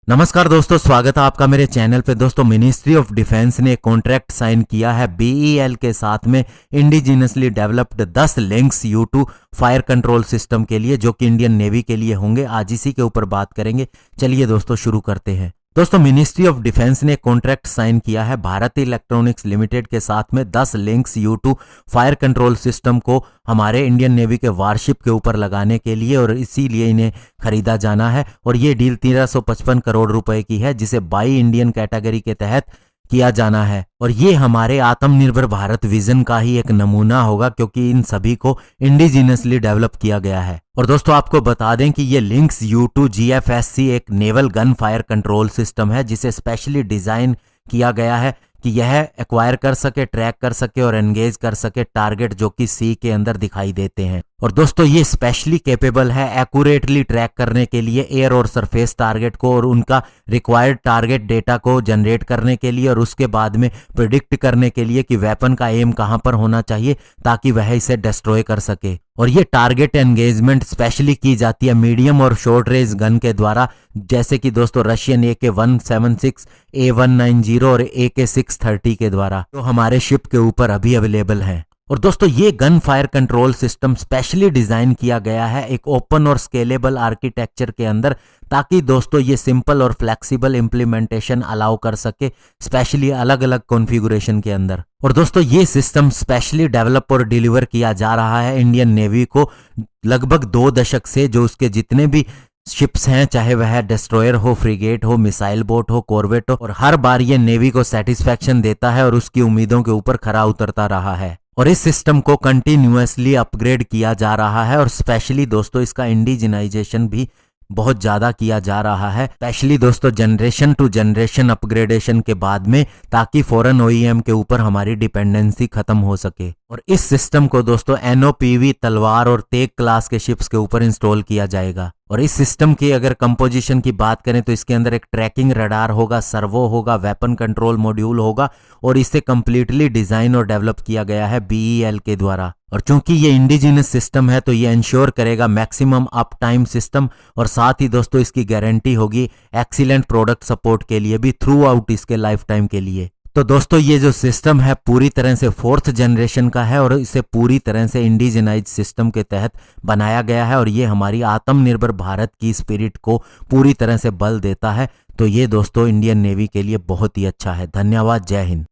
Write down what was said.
नमस्कार दोस्तों, स्वागत है आपका मेरे चैनल पे। दोस्तों, मिनिस्ट्री ऑफ डिफेंस ने कॉन्ट्रैक्ट साइन किया है बीईएल के साथ में indigenously developed 10 links U2 fire control system के लिए, जो कि इंडियन नेवी के लिए होंगे। आज इसी के ऊपर बात करेंगे। चलिए दोस्तों शुरू करते हैं। दोस्तों, मिनिस्ट्री ऑफ डिफेंस ने कॉन्ट्रैक्ट साइन किया है भारत इलेक्ट्रॉनिक्स लिमिटेड के साथ में 10 links U2 fire control system को हमारे इंडियन नेवी के वारशिप के ऊपर लगाने के लिए, और इसीलिए इन्हें खरीदा जाना है। और ये डील 1355 करोड़ रुपए की है, जिसे बाई इंडियन कैटेगरी के तहत किया जाना है। और ये हमारे आत्मनिर्भर भारत विजन का ही एक नमूना होगा, क्योंकि इन सभी को इंडिजिनसली डेवलप किया गया है। और दोस्तों, आपको बता दें कि ये लिंक्स U2 GFSC एक naval gun fire control system है, जिसे स्पेशली डिजाइन किया गया है कि यह एक्वायर कर सके, ट्रैक कर सके और एंगेज कर सके टारगेट जो कि सी के अंदर दिखाई देते हैं। और दोस्तों, ये स्पेशली कैपेबल है एक्यूरेटली ट्रैक करने के लिए एयर और सरफेस टारगेट को, और उनका रिक्वायर्ड टारगेट डेटा को जनरेट करने के लिए, और उसके बाद में प्रिडिक्ट करने के लिए कि वेपन का एम कहां पर होना चाहिए ताकि वह इसे डिस्ट्रॉय कर सके। और ये टारगेट एंगेजमेंट स्पेशली की जाती है मीडियम और शॉर्ट रेंज गन के द्वारा, जैसे कि दोस्तों रशियन AK-176, A-190 और AK-630 के द्वारा, जो हमारे शिप के ऊपर अभी अवेलेबल हैं। और दोस्तों, ये gun fire control system specially design किया गया है एक ओपन और स्केलेबल आर्किटेक्चर के अंदर, ताकि दोस्तों ये सिंपल और फ्लेक्सिबल इंप्लीमेंटेशन अलाउ कर सके, स्पेशली अलग अलग कॉन्फ़िगरेशन के अंदर। और दोस्तों, ये सिस्टम स्पेशली डेवलप और डिलीवर किया जा रहा है इंडियन नेवी को लगभग 2 दशक से। जो उसके जितने भी शिप्स हैं, चाहे वह डिस्ट्रॉयर हो, फ्रिगेट हो, मिसाइल बोट हो, कॉर्वेट हो, और हर बार ये नेवी को सेटिस्फैक्शन देता है और उसकी उम्मीदों के ऊपर खरा उतरता रहा है। और इस सिस्टम को कंटिन्यूअसली अपग्रेड किया जा रहा है, और स्पेशली दोस्तों इसका इंडिजिनाइजेशन भी बहुत ज्यादा किया जा रहा है, स्पेशली दोस्तों जनरेशन टू जनरेशन अपग्रेडेशन के बाद में, ताकि फॉरेन OEM के ऊपर हमारी डिपेंडेंसी खत्म हो सके। और इस सिस्टम को दोस्तों NOPV, तलवार और तेग क्लास के शिप्स के ऊपर इंस्टॉल किया जाएगा। और इस सिस्टम की अगर कंपोजिशन की बात करें तो इसके अंदर एक ट्रैकिंग रडार होगा, सर्वो होगा, वेपन कंट्रोल मॉड्यूल होगा, और इसे कंप्लीटली डिजाइन और डेवलप किया गया है BEL के द्वारा। और चूंकि ये इंडिजिनस सिस्टम है तो ये इंश्योर करेगा मैक्सिमम अप टाइम सिस्टम, और साथ ही दोस्तों इसकी गारंटी होगी एक्सीलेंट प्रोडक्ट सपोर्ट के लिए भी थ्रू आउट इसके लाइफ टाइम के लिए। तो दोस्तों, ये जो सिस्टम है पूरी तरह से 4th जनरेशन का है, और इसे पूरी तरह से इंडिजिनाइज सिस्टम के तहत बनाया गया है, और ये हमारी आत्मनिर्भर भारत की स्पिरिट को पूरी तरह से बल देता है। तो ये दोस्तों इंडियन नेवी के लिए बहुत ही अच्छा है। धन्यवाद। जय हिंद।